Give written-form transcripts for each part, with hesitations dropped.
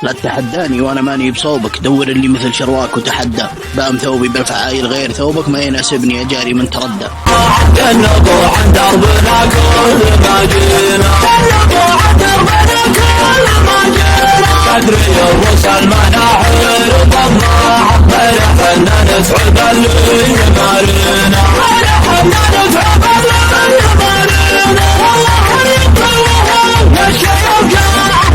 لا تتحداني وانا ماني بصوبك، دور اللي مثل شرواك وتحدى، بام ثوبي بالفعايل غير ثوبك ما يناسبني اجاري من تردى. النبوع عن دربنا كل ما جينا، النبوع عن دربنا كل ما جينا، بدري الرسل مناحل طماع، فرحنا نتعب اللي يمارينا، فرحنا نتعب اللي يمارينا، والله يطلعهم للشيوخ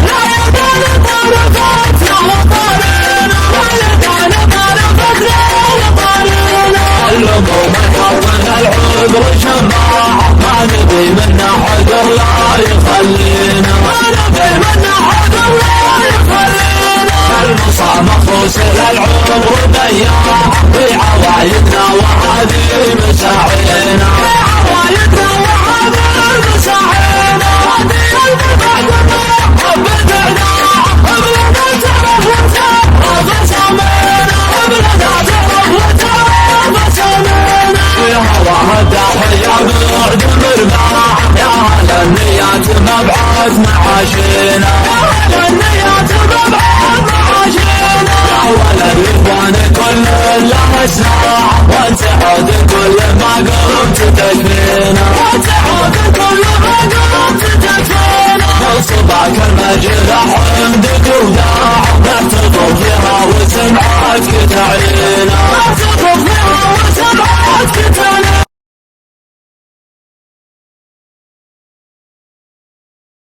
لا يدان طرفات له طارينا، ويدان طرفات له طارينا، اللموم حطنا العذر شماعة، ما نبي منا حذر لا يخلينا، ما نبي منا حذر لا يخلينا، المصاب مخوس للعمر ضياع، في عوايدنا وهذه مساعينا، في عوايدنا وهذه مساعينا، هذه المبادئ أبدعنا أبلنا تعرف وتعرف سامينا، أبلنا تعرف وتعرف سامينا، في هواها التحية بعد مرباح، يا أهل النيات مبعث معاشينا، يا أهل النيات مبعث معاشينا، يا ولد الإخوان كل له ساعة، وانت عود كل ما قربت تكفينا، وانت عود كل ما قربت تكفينا، من صباك المجرح